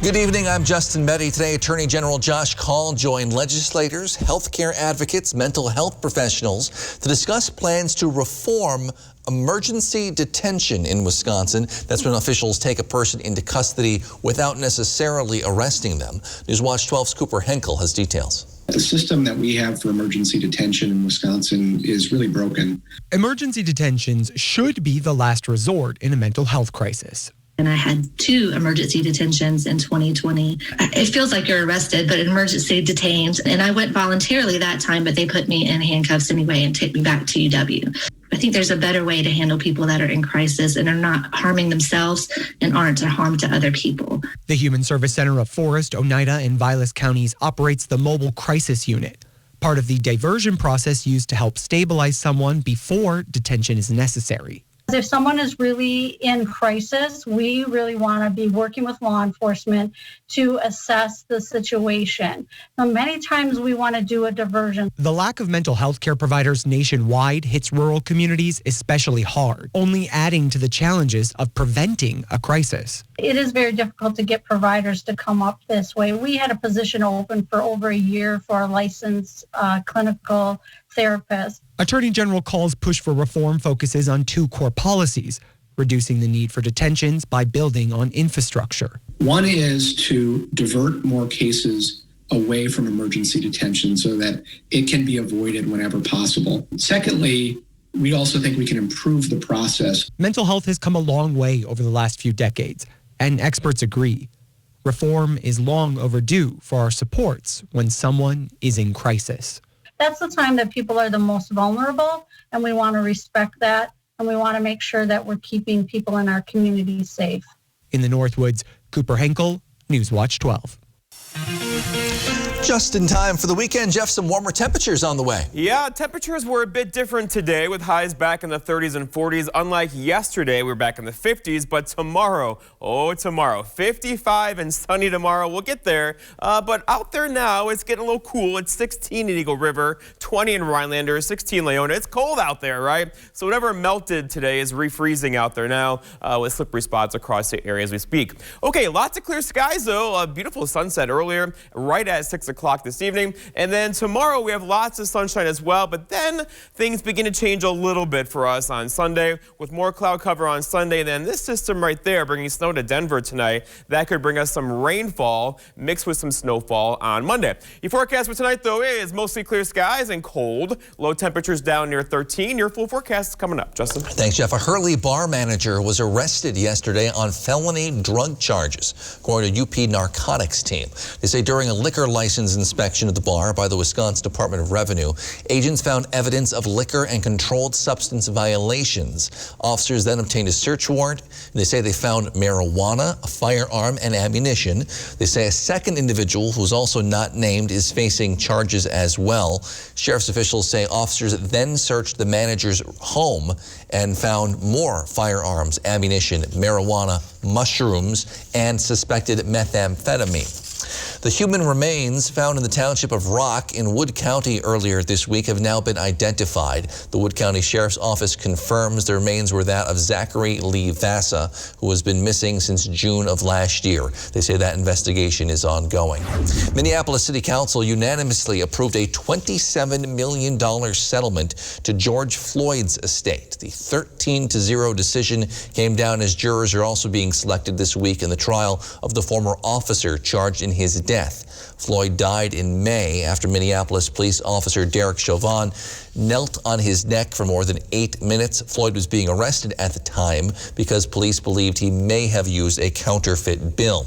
Good evening, I'm Justin Betty. Today, Attorney General Josh Kaul joined legislators, healthcare advocates, mental health professionals to discuss plans to reform emergency detention in Wisconsin. That's when officials take a person into custody without necessarily arresting them. Newswatch 12's Cooper Henkel has details. The system that we have for emergency detention in Wisconsin is really broken. Emergency detentions should be the last resort in a mental health crisis. And I had 2 emergency detentions in 2020. It feels like you're arrested, but emergency detained. And I went voluntarily that time, but they put me in handcuffs anyway and took me back to UW. I think there's a better way to handle people that are in crisis and are not harming themselves and aren't a harm to other people. The Human Service Center of Forest, Oneida, and Vilas counties operates the Mobile Crisis Unit, part of the diversion process used to help stabilize someone before detention is necessary. If someone is really in crisis, we really want to be working with law enforcement to assess the situation. Now, many times we want to do a diversion. The lack of mental health care providers nationwide hits rural communities especially hard, only adding to the challenges of preventing a crisis. It is very difficult to get providers to come up this way. We had a position open for over a year for a licensed clinical therapist. Attorney General Kaul's push for reform focuses on 2 core policies: reducing the need for detentions by building on infrastructure. One is to divert more cases away from emergency detention so that it can be avoided whenever possible. Secondly, we also think we can improve the process. Mental health has come a long way over the last few decades, and experts agree. Reform is long overdue for our supports when someone is in crisis. That's the time that people are the most vulnerable, and we want to respect that, and we want to make sure that we're keeping people in our communities safe. In the Northwoods, Cooper Henkel, Newswatch 12. Just in time for the weekend, Jeff, some warmer temperatures on the way. Yeah, temperatures were a bit different today with highs back in the 30s and 40s. Unlike yesterday, we were back in the 50s, but tomorrow, 55 and sunny tomorrow. We'll get there, but out there now, it's getting a little cool. It's 16 in Eagle River, 20 in Rhinelander, 16 Leona. It's cold out there, right? So whatever melted today is refreezing out there now with slippery spots across the area as we speak. Okay, lots of clear skies, though. A beautiful sunset earlier, right at 6 o'clock this evening. And then tomorrow we have lots of sunshine as well, but then things begin to change a little bit for us on Sunday with more cloud cover on Sunday. And then this system right there bringing snow to Denver tonight, that could bring us some rainfall mixed with some snowfall on Monday. Your forecast for tonight, though, is mostly clear skies and cold. Low temperatures down near 13. Your full forecast is coming up. Justin. Thanks, Jeff. A Hurley bar manager was arrested yesterday on felony drug charges, according to UP narcotics team. They say during a liquor license inspection of the bar by the Wisconsin Department of Revenue, agents found evidence of liquor and controlled substance violations. Officers then obtained a search warrant. They say they found marijuana, a firearm, and ammunition. They say a second individual, who's also not named, is facing charges as well. Sheriff's officials say officers then searched the manager's home and found more firearms, ammunition, marijuana, mushrooms, and suspected methamphetamine. The human remains found in the township of Rock in Wood County earlier this week have now been identified. The Wood County Sheriff's Office confirms the remains were that of Zachary Lee Vassa, who has been missing since June of last year. They say that investigation is ongoing. Minneapolis City Council unanimously approved a $27 million settlement to George Floyd's estate. The 13-0 decision came down as jurors are also being selected this week in the trial of the former officer charged in his death. Floyd died in May after Minneapolis police officer Derek Chauvin knelt on his neck for more than 8 minutes. Floyd was being arrested at the time because police believed he may have used a counterfeit bill.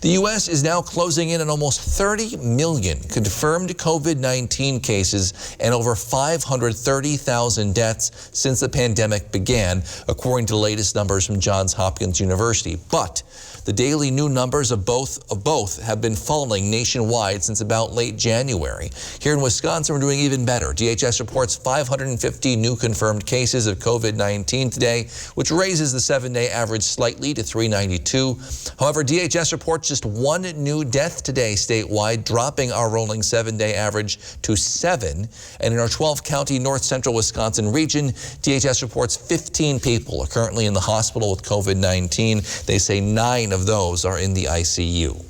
The U.S. is now closing in on almost 30 million confirmed COVID-19 cases and over 530,000 deaths since the pandemic began, according to the latest numbers from Johns Hopkins University. But the daily new numbers of both have been falling nationwide since about late January. Here in Wisconsin, we're doing even better. DHS reports 550 new confirmed cases of COVID-19 today, which raises the 7-day average slightly to 392. However, DHS reports just 1 new death today statewide, dropping our rolling 7-day average to 7. And in our 12-county north central Wisconsin region, DHS reports 15 people are currently in the hospital with COVID-19. They say 9 of those are in the ICU.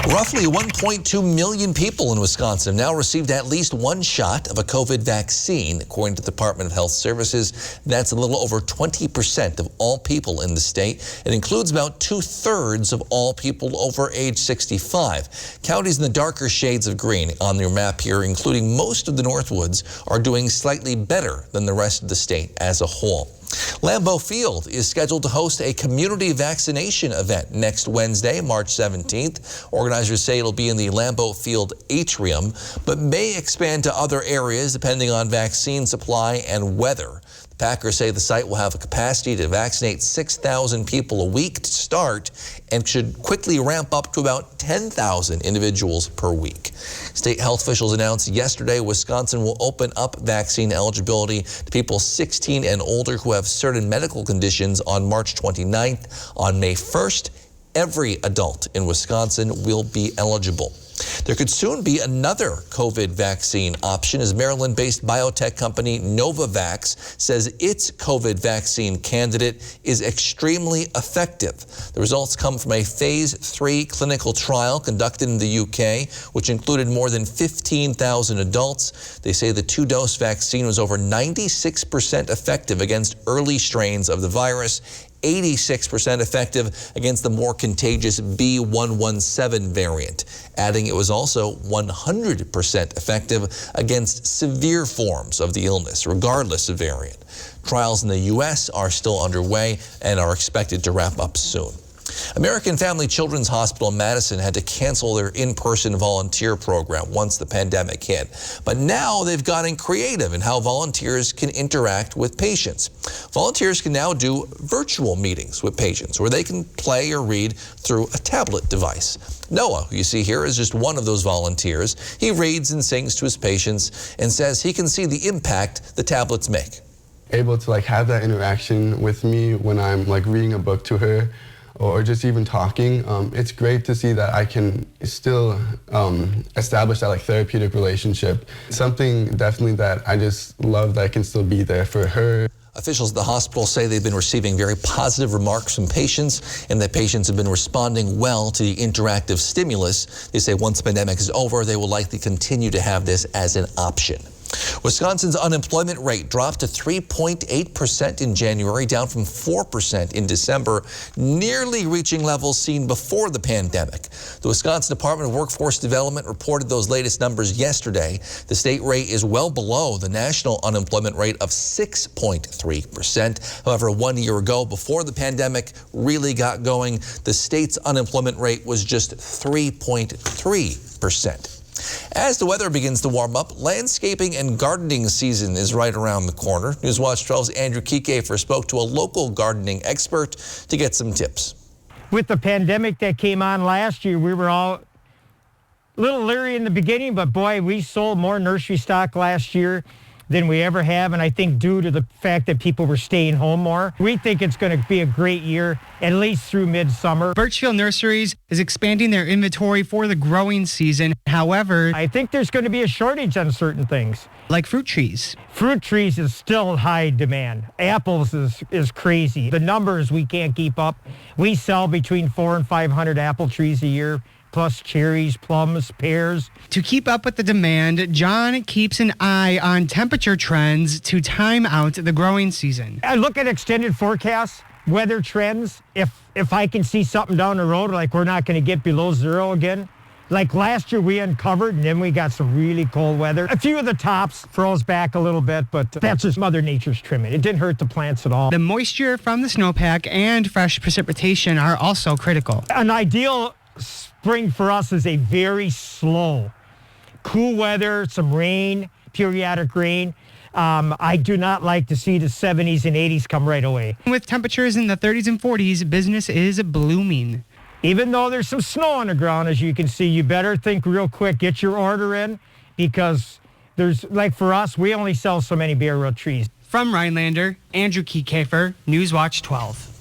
Roughly 1.2 million people in Wisconsin have now received at least one shot of a COVID vaccine, according to the Department of Health Services. That's a little over 20% of all people in the state. It includes about 2/3 of all people over age 65. Counties in the darker shades of green on your map here, including most of the Northwoods, are doing slightly better than the rest of the state as a whole. Lambeau Field is scheduled to host a community vaccination event next Wednesday, March 17th. Organizers say it'll be in the Lambeau Field atrium, but may expand to other areas depending on vaccine supply and weather. The Packers say the site will have a capacity to vaccinate 6,000 people a week to start and should quickly ramp up to about 10,000 individuals per week. State health officials announced yesterday Wisconsin will open up vaccine eligibility to people 16 and older who have certain medical conditions on March 29th. On May 1st, every adult in Wisconsin will be eligible. There could soon be another COVID vaccine option as Maryland-based biotech company Novavax says its COVID vaccine candidate is extremely effective. The results come from a phase 3 clinical trial conducted in the UK, which included more than 15,000 adults. They say the 2-dose vaccine was over 96% effective against early strains of the virus, 86% effective against the more contagious B.1.1.7 variant, adding it was also 100% effective against severe forms of the illness, regardless of variant. Trials in the U.S. are still underway and are expected to wrap up soon. American Family Children's Hospital in Madison had to cancel their in-person volunteer program once the pandemic hit. But now they've gotten creative in how volunteers can interact with patients. Volunteers can now do virtual meetings with patients where they can play or read through a tablet device. Noah, who you see here, is just one of those volunteers. He reads and sings to his patients and says he can see the impact the tablets make. Able to have that interaction with me when I'm reading a book to her, or just even talking. It's great to see that I can still establish that therapeutic relationship. Something definitely that I just love that I can still be there for her. Officials at the hospital say they've been receiving very positive remarks from patients and that patients have been responding well to the interactive stimulus. They say once the pandemic is over, they will likely continue to have this as an option. Wisconsin's unemployment rate dropped to 3.8% in January, down from 4% in December, nearly reaching levels seen before the pandemic. The Wisconsin Department of Workforce Development reported those latest numbers yesterday. The state rate is well below the national unemployment rate of 6.3%. However, 1 year ago, before the pandemic really got going, the state's unemployment rate was just 3.3%. As the weather begins to warm up, landscaping and gardening season is right around the corner. Newswatch 12's Andrew Kiekefer spoke to a local gardening expert to get some tips. With the pandemic that came on last year, we were all a little leery in the beginning, but boy, we sold more nursery stock last year than we ever have, and I think due to the fact that people were staying home more. We think it's going to be a great year, at least through midsummer. Birchfield Nurseries is expanding their inventory for the growing season. However, I think there's going to be a shortage on certain things. Like fruit trees. Fruit trees is still high demand. Apples is crazy. The numbers we can't keep up. We sell between 400 and 500 apple trees a year, plus cherries, plums, pears. To keep up with the demand, John keeps an eye on temperature trends to time out the growing season. I look at extended forecasts, weather trends. If I can see something down the road, like we're not going to get below 0 again. Like last year we uncovered and then we got some really cold weather. A few of the tops froze back a little bit, but that's just Mother Nature's trimming. It didn't hurt the plants at all. The moisture from the snowpack and fresh precipitation are also critical. An ideal spring for us is a very slow, cool weather, some rain, periodic rain. I do not like to see the 70s and 80s come right away. With temperatures in the 30s and 40s, business is blooming. Even though there's some snow on the ground, as you can see, you better think real quick, get your order in, because there's, like for us, we only sell so many bare root trees. From Rhinelander, Andrew Kiekefer, Newswatch 12.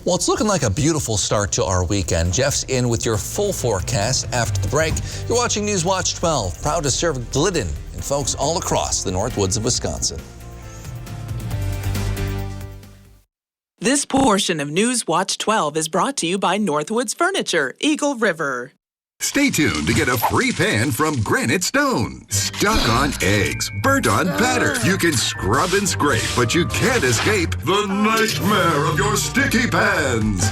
Well, it's looking like a beautiful start to our weekend. Jeff's in with your full forecast after the break. You're watching Newswatch 12, proud to serve Glidden and folks all across the Northwoods of Wisconsin. This portion of Newswatch 12 is brought to you by Northwoods Furniture, Eagle River. Stay tuned to get a free pan from Granite Stone. Stuck on eggs, burnt on batter. You can scrub and scrape, but you can't escape the nightmare of your sticky pans.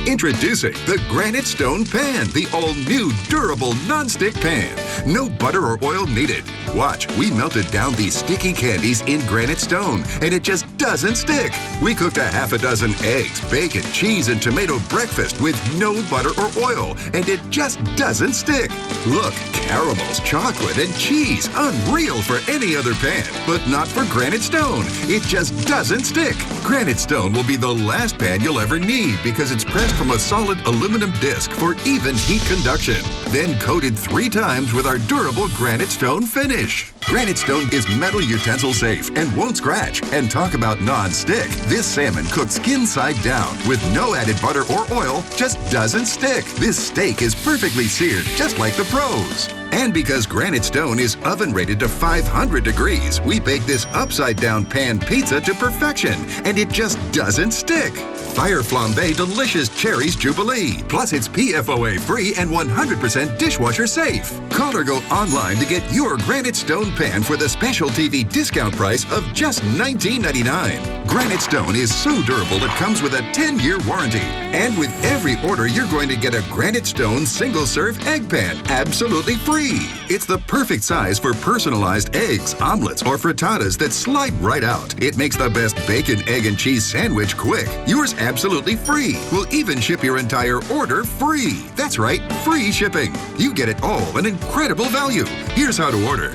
Introducing the Granite Stone Pan, the all-new durable non-stick pan. No butter or oil needed. Watch, we melted down these sticky candies in Granite Stone, and it just doesn't stick. We cooked a half a dozen eggs, bacon, cheese, and tomato breakfast with no butter or oil, and it just doesn't stick. Look, caramels, chocolate, and cheese. Unreal for any other pan, but not for Granite Stone. It just doesn't stick. Granite Stone will be the last pan you'll ever need because it's pressed from a solid aluminum disc for even heat conduction. Then coated 3 times with our durable Granite Stone finish. Granite Stone is metal utensil safe and won't scratch. And talk about non-stick. This salmon cooked skin side down with no added butter or oil just doesn't stick. This steak is perfectly seared just like the pros. And because Granite Stone is oven rated to 500 degrees, we bake this upside down pan pizza to perfection, and it just doesn't stick. Fire Flambe Delicious Cherries Jubilee. Plus, it's PFOA free and 100% dishwasher safe. Call or go online to get your Granite Stone pan for the special TV discount price of just $19.99. Granite Stone is so durable it comes with a 10-year warranty. And with every order, you're going to get a Granite Stone single-serve egg pan absolutely free. It's the perfect size for personalized eggs, omelets, or frittatas that slide right out. It makes the best bacon, egg, and cheese sandwich quick. Yours absolutely free. We'll even ship your entire order free. That's right, free shipping. You get it all, an incredible value. Here's how to order.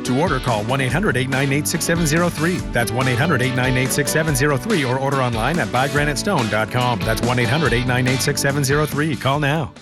To order, call 1-800-898-6703. That's 1-800-898-6703 or order online at buygranitestone.com. That's 1-800-898-6703. Call now.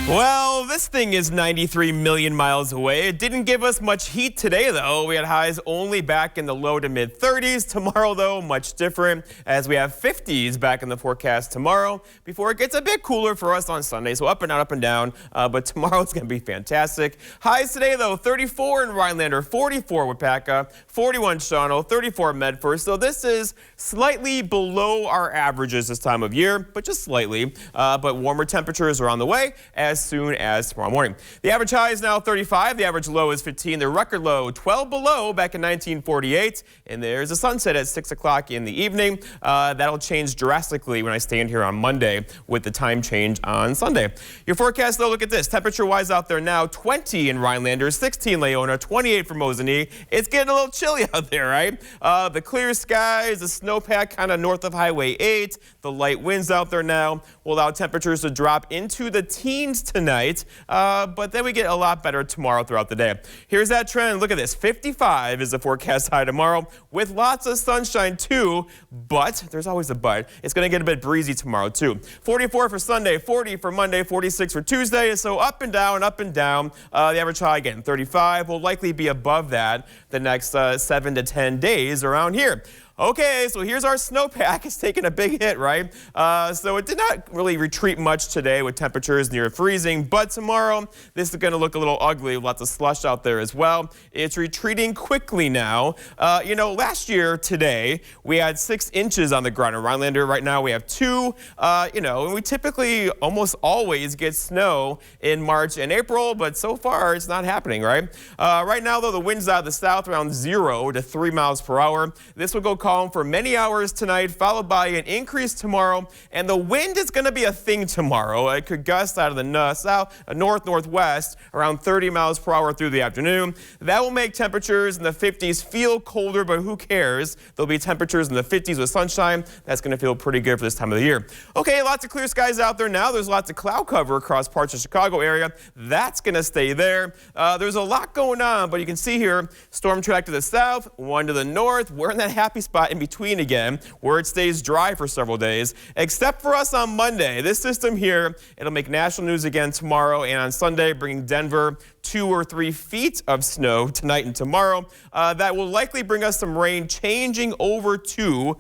Well, this thing is 93 million miles away. It didn't give us much heat today, though. We had highs only back in the low to mid 30s. Tomorrow, though, much different, as we have 50s back in the forecast tomorrow before it gets a bit cooler for us on Sunday. So up and down, up and down. But tomorrow it's going to be fantastic. Highs today, though, 34 in Rhinelander, 44 Wapaka, 41 Shawano, 34 Medford. So this is slightly below our averages this time of year, but just slightly. But warmer temperatures are on the way as soon as tomorrow morning. The average high is now 35. The average low is 15. The record low, 12 below back in 1948. And there's a sunset at 6 o'clock in the evening. That'll change drastically when I stand here on Monday with the time change on Sunday. Your forecast, though, look at this. Temperature-wise out there now, 20 in Rhinelander, 16 Leona, 28 for Mosinee. It's getting a little chilly out there, right? The clear skies, the snowpack kind of north of Highway 8. The light winds out there now will allow temperatures to drop into the teens tonight, but then we get a lot better tomorrow throughout the day. Here's that trend. Look at this. 55 is the forecast high tomorrow with lots of sunshine too, but there's always a but. It's going to get a bit breezy tomorrow too. 44 for Sunday, 40 for Monday, 46 for Tuesday. So up and down, up and down. The average high again, 35 will likely be above that the next 7 to 10 days around here. Okay, so here's our snowpack. It's taking a big hit, right? So it did not really retreat much today with temperatures near freezing, but tomorrow this is going to look a little ugly. Lots of slush out there as well. It's retreating quickly now. Last year today we had 6 inches on the ground in Rhinelander. Right now we have 2. And we typically almost always get snow in March and April, but so far it's not happening, right? Right now, though, the wind's out of the south around 0 to 3 miles per hour. This will go calm for many hours tonight, followed by an increase tomorrow, and the wind is going to be a thing tomorrow. It could gust out of the north-northwest around 30 miles per hour through the afternoon. That will make temperatures in the 50s feel colder, but who cares? There'll be temperatures in the 50s with sunshine. That's going to feel pretty good for this time of the year. Okay, lots of clear skies out there now. There's lots of cloud cover across parts of the Chicago area. That's going to stay there. There's a lot going on, but you can see here, storm track to the south, one to the north. We're in that happy spot in between again, where it stays dry for several days, except for us on Monday. This system here, it'll make national news again tomorrow and on Sunday, bringing Denver 2 or 3 feet of snow tonight and tomorrow. That will likely bring us some rain, changing over to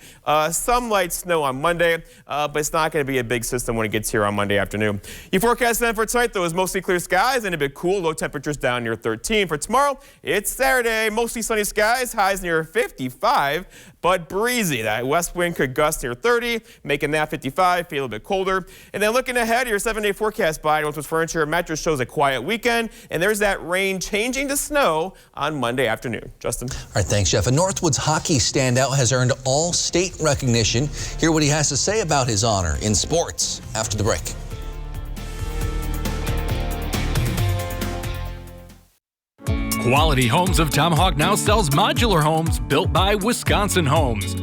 some light snow on Monday, but it's not going to be a big system when it gets here on Monday afternoon. Your forecast then for tonight, though, is mostly clear skies and a bit cool. Low temperatures down near 13. For tomorrow, it's Saturday. Mostly sunny skies, highs near 55, but breezy. That west wind could gust near 30, making that 55 feel a bit colder. And then looking ahead, your 7-day forecast by Northwest Furniture and Mattress shows a quiet weekend, and there's that rain changing to snow on Monday afternoon. Justin? All right, thanks, Jeff. A Northwoods hockey standout has earned all-state recognition. Hear what he has to say about his honor in sports after the break. Quality Homes of Tomahawk now sells modular homes built by Wisconsin Homes.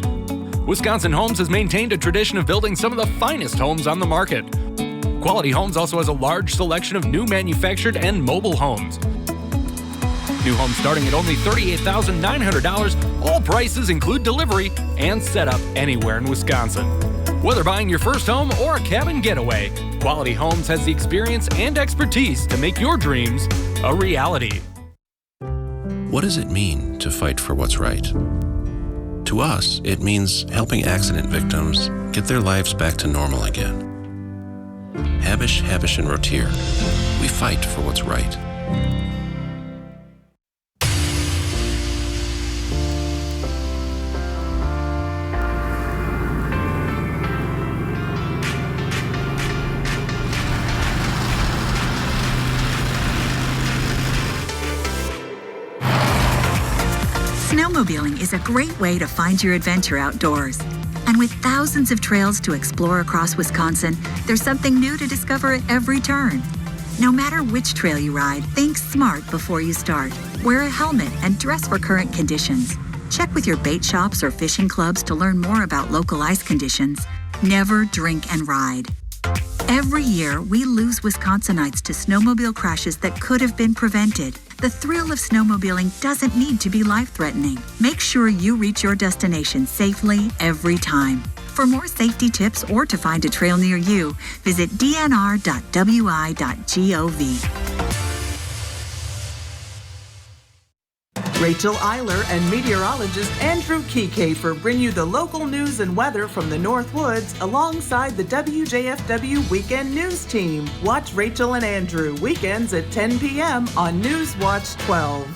Wisconsin Homes has maintained a tradition of building some of the finest homes on the market. Quality Homes also has a large selection of new manufactured and mobile homes. New homes starting at only $38,900. All prices include delivery and setup anywhere in Wisconsin. Whether buying your first home or a cabin getaway, Quality Homes has the experience and expertise to make your dreams a reality. What does it mean to fight for what's right? To us, it means helping accident victims get their lives back to normal again. Habish, and Rotier, we fight for what's right. Snowmobiling is a great way to find your adventure outdoors. And with thousands of trails to explore across Wisconsin, there's something new to discover at every turn. No matter which trail you ride, think smart before you start. Wear a helmet and dress for current conditions. Check with your bait shops or fishing clubs to learn more about local ice conditions. Never drink and ride. Every year, we lose Wisconsinites to snowmobile crashes that could have been prevented. The thrill of snowmobiling doesn't need to be life-threatening. Make sure you reach your destination safely every time. For more safety tips or to find a trail near you, visit dnr.wi.gov. Rachel Eiler and meteorologist Andrew Kiekefer bring you the local news and weather from the Northwoods alongside the WJFW Weekend News Team. Watch Rachel and Andrew weekends at 10 p.m. on News Watch 12.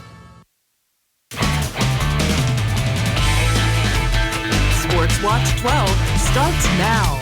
Sports Watch 12 starts now.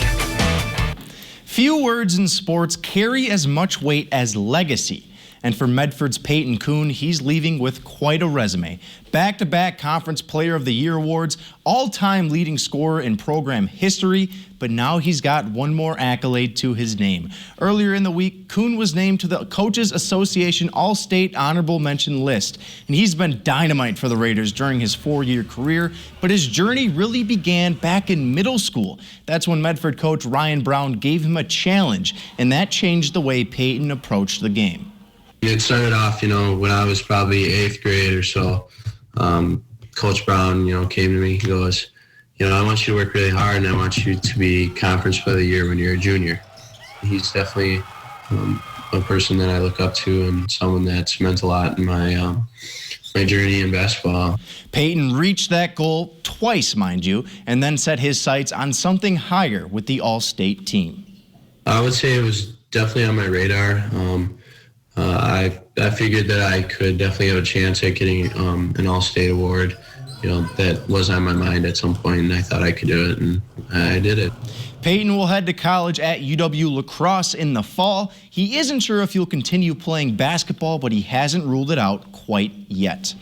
Few words in sports carry as much weight as legacy. And for Medford's Peyton Kuhn, he's leaving with quite a resume. Back-to-back Conference Player of the Year awards, all-time leading scorer in program history, but now he's got one more accolade to his name. Earlier in the week, Kuhn was named to the Coaches Association All-State Honorable Mention list, and he's been dynamite for the Raiders during his 4-year career, but his journey really began back in middle school. That's when Medford coach Ryan Brown gave him a challenge, and that changed the way Peyton approached the game. It started off, when I was probably 8th grade or so. Coach Brown, came to me. He goes, I want you to work really hard, and I want you to be Conference Player of the Year when you're a junior. He's definitely a person that I look up to and someone that's meant a lot in my journey in basketball. Peyton reached that goal twice, mind you, and then set his sights on something higher with the All-State team. I would say it was definitely on my radar. I figured that I could definitely have a chance at getting an All-State award. That was on my mind at some point, and I thought I could do it, and I did it. Peyton will head to college at UW La Crosse in the fall. He isn't sure if he'll continue playing basketball, but he hasn't ruled it out quite yet.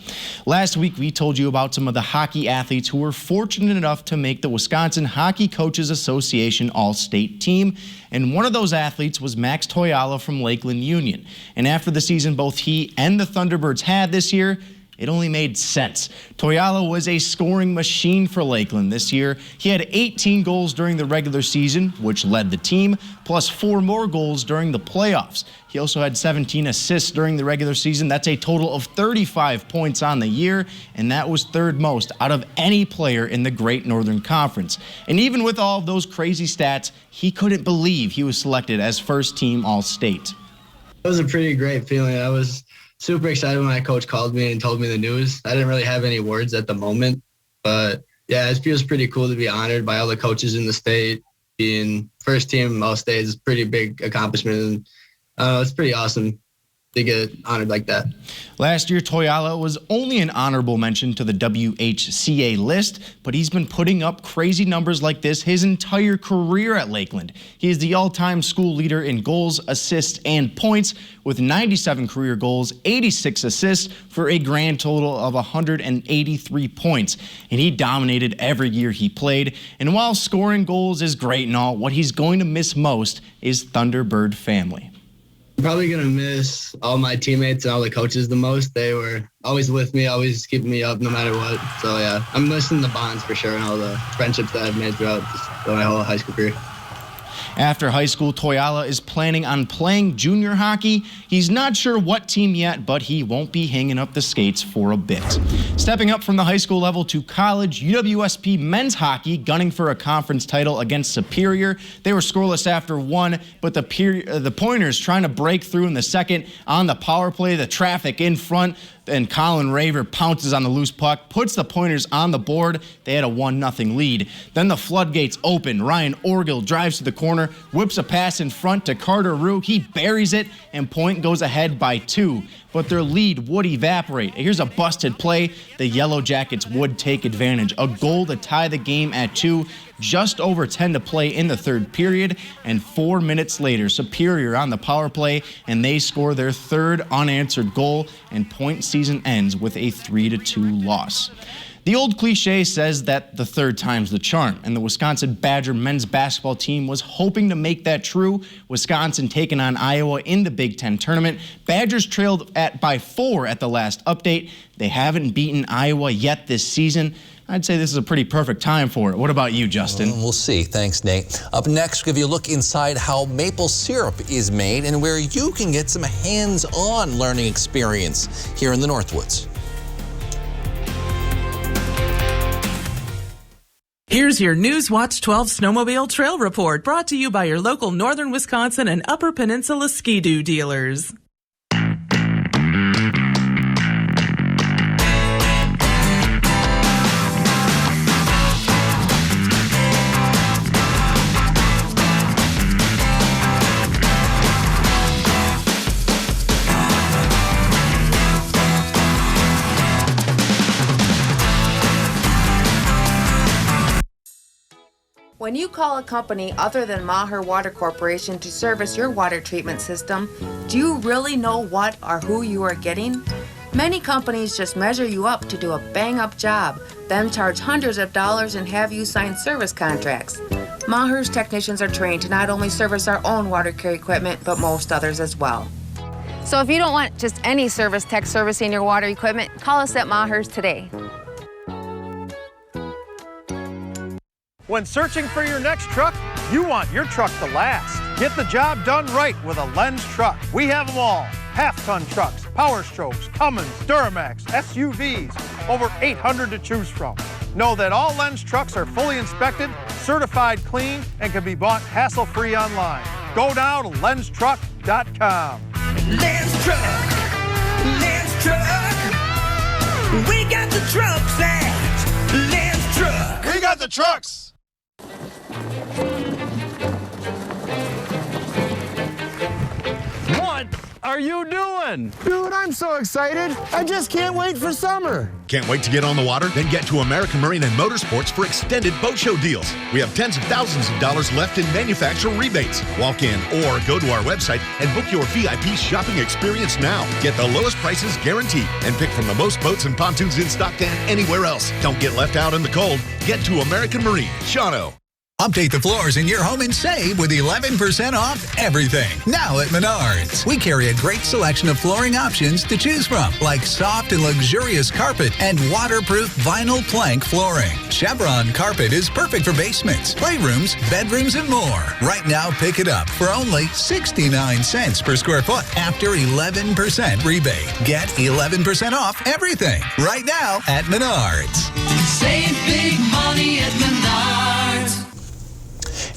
Last week, we told you about some of the hockey athletes who were fortunate enough to make the Wisconsin Hockey Coaches Association All-State team, and one of those athletes was Max Toyala from Lakeland Union. And after the season both he and the Thunderbirds had this year, it only made sense. Toyala was a scoring machine for Lakeland this year. He had 18 goals during the regular season, which led the team, plus 4 more goals during the playoffs. He also had 17 assists during the regular season. That's a total of 35 points on the year, and that was third most out of any player in the Great Northern Conference. And even with all of those crazy stats, he couldn't believe he was selected as first team All-State. It was a pretty great feeling. I was super excited when my coach called me and told me the news. I didn't really have any words at the moment, but yeah, it feels pretty cool to be honored by all the coaches in the state. Being first team all state is a pretty big accomplishment, and it's pretty awesome to get honored like that. Last year, Toyala was only an honorable mention to the WHCA list, but he's been putting up crazy numbers like this his entire career at Lakeland. He is the all-time school leader in goals, assists, and points with 97 career goals, 86 assists for a grand total of 183 points. And he dominated every year he played. And while scoring goals is great and all, what he's going to miss most is Thunderbird family. I'm probably going to miss all my teammates and all the coaches the most. They were always with me, always keeping me up no matter what. So, yeah, I'm missing the bonds for sure and all the friendships that I've made throughout my whole high school career. After high school, Toyala is planning on playing junior hockey. He's not sure what team yet, but he won't be hanging up the skates for a bit. Stepping up from the high school level to college, UWSP men's hockey gunning for a conference title against Superior. They were scoreless after one, but the Pointers trying to break through in the second on the power play, the traffic in front. And Colin Raver pounces on the loose puck, puts the Pointers on the board. They had a 1-0 lead. Then the floodgates open. Ryan Orgill drives to the corner, whips a pass in front to Carter Rue. He buries it, and Point goes ahead by 2. But their lead would evaporate. Here's a busted play. The Yellow Jackets would take advantage. A goal to tie the game at 2. Just over 10 to play in the third period, and 4 minutes later, Superior on the power play, and they score their third unanswered goal, and Point season ends with a 3-2 loss. The old cliche says that the third time's the charm, and the Wisconsin Badger men's basketball team was hoping to make that true. Wisconsin taking on Iowa in the Big Ten tournament. Badgers trailed by 4 at the last update. They haven't beaten Iowa yet this season. I'd say this is a pretty perfect time for it. What about you, Justin? We'll see. Thanks, Nate. Up next, we'll give you a look inside how maple syrup is made and where you can get some hands-on learning experience here in the Northwoods. Here's your Newswatch 12 Snowmobile Trail Report, brought to you by your local Northern Wisconsin and Upper Peninsula Ski-Doo dealers. When you call a company other than Maher Water Corporation to service your water treatment system, do you really know what or who you are getting? Many companies just measure you up to do a bang-up job, then charge hundreds of dollars and have you sign service contracts. Maher's technicians are trained to not only service our own water care equipment, but most others as well. So if you don't want just any service tech servicing your water equipment, call us at Maher's today. When searching for your next truck, you want your truck to last. Get the job done right with a Lenz truck. We have them all. Half-ton trucks, Power Strokes, Cummins, Duramax, SUVs, over 800 to choose from. Know that all Lenz trucks are fully inspected, certified clean, and can be bought hassle-free online. Go now to lenztruck.com. Lenz Truck, Lenz Truck. We got the trucks at Lenz Truck. We got the trucks. What are you doing? Dude, I'm so excited. I just can't wait for summer. Can't wait to get on the water? Then get to American Marine and Motorsports for extended boat show deals. We have tens of thousands of dollars left in manufacturer rebates. Walk in or go to our website and book your VIP shopping experience now. Get the lowest prices guaranteed and pick from the most boats and pontoons in stock than anywhere else. Don't get left out in the cold. Get to American Marine. Shawano. Update the floors in your home and save with 11% off everything. Now at Menards. We carry a great selection of flooring options to choose from, like soft and luxurious carpet and waterproof vinyl plank flooring. Chevron carpet is perfect for basements, playrooms, bedrooms, and more. Right now, pick it up for only 69 cents per square foot after 11% rebate. Get 11% off everything right now at Menards. Save big money at Menards.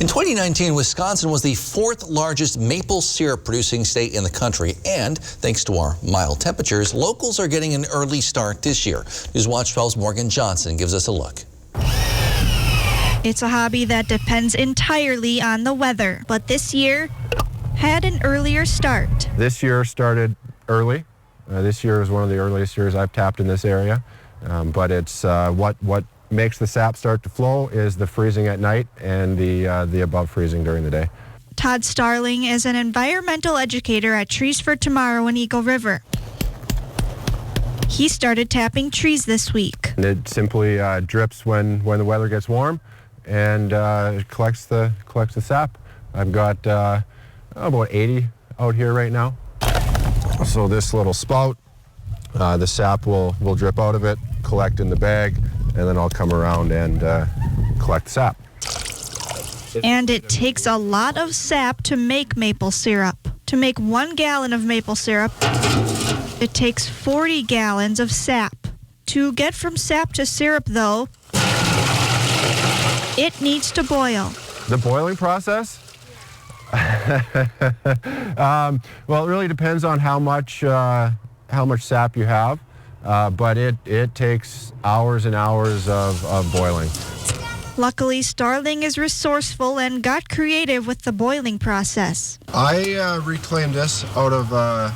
In 2019, Wisconsin was the 4th largest maple syrup producing state in the country. And thanks to our mild temperatures, locals are getting an early start this year. Newswatch 12's Morgan Johnson gives us a look. It's a hobby that depends entirely on the weather, but this year had an earlier start. This year started early. This year is one of the earliest years I've tapped in this area, but it's what makes the sap start to flow is the freezing at night and the above freezing during the day. Todd Starling is an environmental educator at Trees for Tomorrow in Eagle River. He started tapping trees this week. And it simply drips when the weather gets warm, and it collects the sap. I've got about 80 out here right now. So this little spout, the sap will drip out of it, collect in the bag, and then I'll come around and collect the sap. And it takes a lot of sap to make maple syrup. To make 1 gallon of maple syrup, it takes 40 gallons of sap. To get from sap to syrup, though, it needs to boil. The boiling process? Well, it really depends on how much sap you have, but it takes hours and hours of boiling. Luckily, Starling is resourceful and got creative with the boiling process. I reclaimed this out of a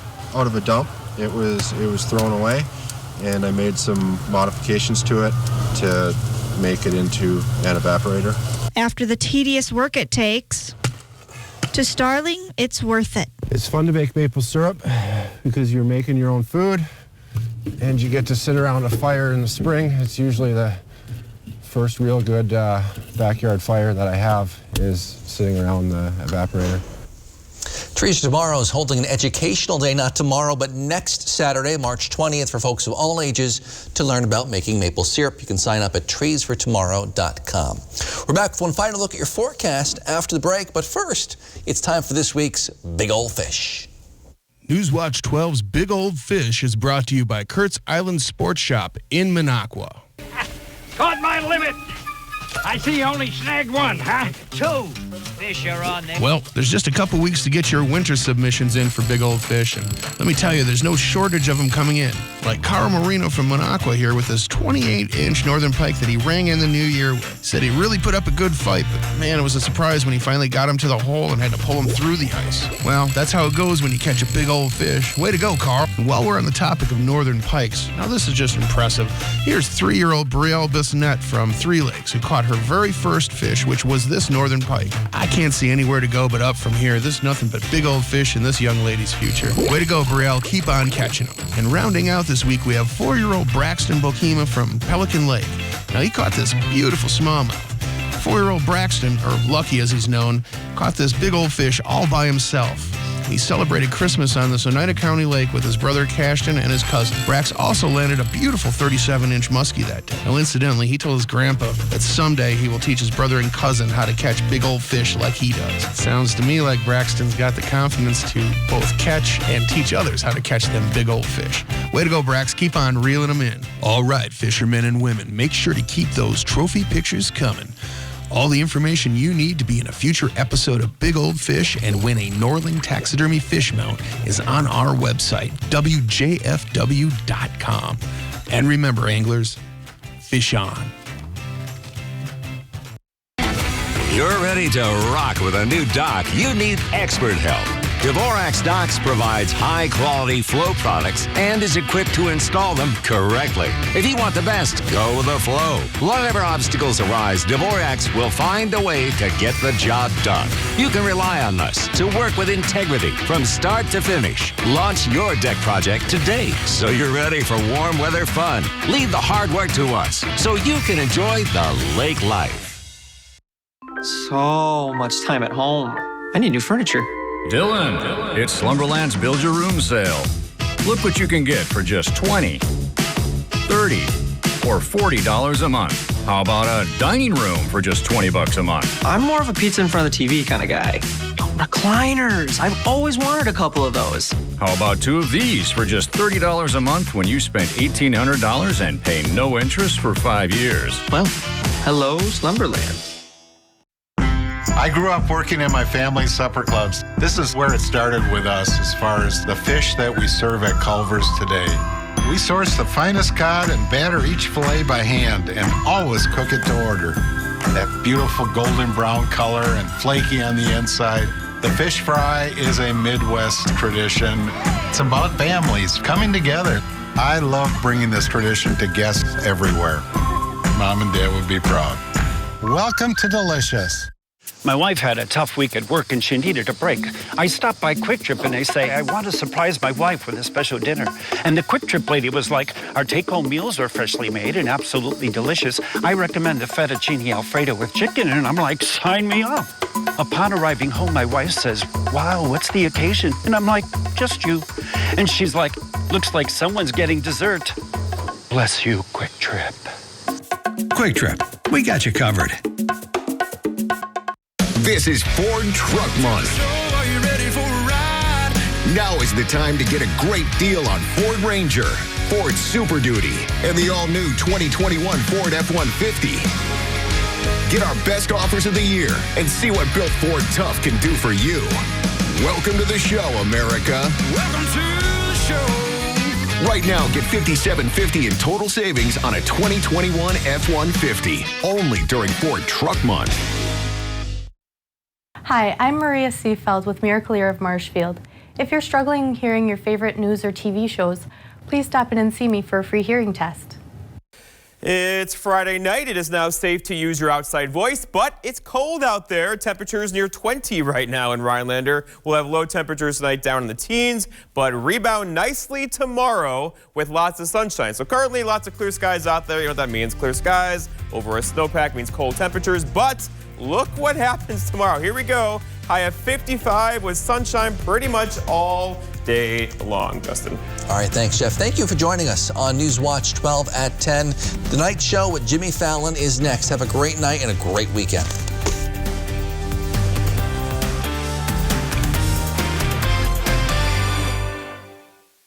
dump. It was thrown away, and I made some modifications to it to make it into an evaporator. After the tedious work it takes, to Starling, it's worth it. It's fun to make maple syrup because you're making your own food and you get to sit around a fire in the spring. It's usually the first real good backyard fire that I have is sitting around the evaporator. Trees Tomorrow is holding an educational day, not tomorrow, but next Saturday, March 20th, for folks of all ages to learn about making maple syrup. You can sign up at treesfortomorrow.com. We're back with one final look at your forecast after the break, but first, it's time for this week's Big Old Fish. Newswatch 12's Big Old Fish is brought to you by Kurt's Island Sports Shop in Minocqua. Caught my limit. I see you only snagged one, huh? 2 fish are on there. Well, there's just a couple weeks to get your winter submissions in for Big Old Fish, and let me tell you, there's no shortage of them coming in. Like Carl Marino from Minocqua here with his 28-inch northern pike that he rang in the new year with. Said he really put up a good fight, but man, it was a surprise when he finally got him to the hole and had to pull him through the ice. Well, that's how it goes when you catch a big old fish. Way to go, Carl. And while we're on the topic of northern pikes, now this is just impressive. Here's 3-year-old Brielle Bissonnette from Three Lakes, who caught her very first fish, which was this northern pike. I can't see anywhere to go but up from here. There's nothing but big old fish in this young lady's future. Way to go, Brielle. Keep on catching them. And rounding out this week, we have 4-year-old Braxton Bokema from Pelican Lake. Now, he caught this beautiful smallmouth. 4-year-old Braxton, or Lucky as he's known, caught this big old fish all by himself. He celebrated Christmas on this Oneida County lake with his brother Cashton and his cousin. Brax also landed a beautiful 37-inch muskie that day. Now, incidentally, he told his grandpa that someday he will teach his brother and cousin how to catch big old fish like he does. It sounds to me like Braxton's got the confidence to both catch and teach others how to catch them big old fish. Way to go, Brax. Keep on reeling them in. All right, fishermen and women, make sure to keep those trophy pictures coming. All the information you need to be in a future episode of Big Old Fish and win a Norling Taxidermy fish mount is on our website, WJFW.com. And remember, anglers, fish on. You're ready to rock with a new dock. You need expert help. Dvorak's Docks provides high-quality flow products and is equipped to install them correctly. If you want the best, go with the flow. Whatever obstacles arise, Dvorak's will find a way to get the job done. You can rely on us to work with integrity from start to finish. Launch your deck project today so you're ready for warm weather fun. Leave the hard work to us so you can enjoy the lake life. So much time at home. I need new furniture. Dylan, it's Slumberland's Build Your Room sale. Look what you can get for just $20, $30, or $40 a month. How about a dining room for just $20 a month? I'm more of a pizza in front of the TV kind of guy. Oh, recliners. I've always wanted a couple of those. How about 2 of these for just $30 a month when you spent $1,800 and pay no interest for 5 years? Well, hello, Slumberland. I grew up working in my family's supper clubs. This is where it started with us as far as the fish that we serve at Culver's today. We source the finest cod and batter each fillet by hand and always cook it to order. That beautiful golden brown color and flaky on the inside. The fish fry is a Midwest tradition. It's about families coming together. I love bringing this tradition to guests everywhere. Mom and Dad would be proud. Welcome to Delicious. My wife had a tough week at work and she needed a break. I stopped by Quick Trip and they say, I want to surprise my wife with a special dinner. And the Quick Trip lady was like, our take-home meals are freshly made and absolutely delicious. I recommend the fettuccine Alfredo with chicken. And I'm like, sign me up. Upon arriving home, my wife says, wow, what's the occasion? And I'm like, just you. And she's like, looks like someone's getting dessert. Bless you, Quick Trip. Quick Trip, we got you covered. This is Ford Truck Month. So are you ready for a ride? Now is the time to get a great deal on Ford Ranger, Ford Super Duty, and the all-new 2021 Ford F-150. Get our best offers of the year and see what Built Ford Tough can do for you. Welcome to the show, America. Welcome to the show. Right now, get $5,750 in total savings on a 2021 F-150. Only during Ford Truck Month. Hi, I'm Maria Seefeld with Miracle-Ear of Marshfield. If you're struggling hearing your favorite news or TV shows, please stop in and see me for a free hearing test. It's Friday night. It is now safe to use your outside voice, but it's cold out there. Temperatures near 20 right now in Rhinelander. We'll have low temperatures tonight down in the teens, but rebound nicely tomorrow with lots of sunshine. So currently lots of clear skies out there. You know what that means? Clear skies over a snowpack means cold temperatures, but look what happens tomorrow. Here we go. High of 55 with sunshine pretty much all day long. Justin. All right, thanks, Jeff. Thank you for joining us on Newswatch 12 at 10. The Night Show with Jimmy Fallon is next. Have a great night and a great weekend.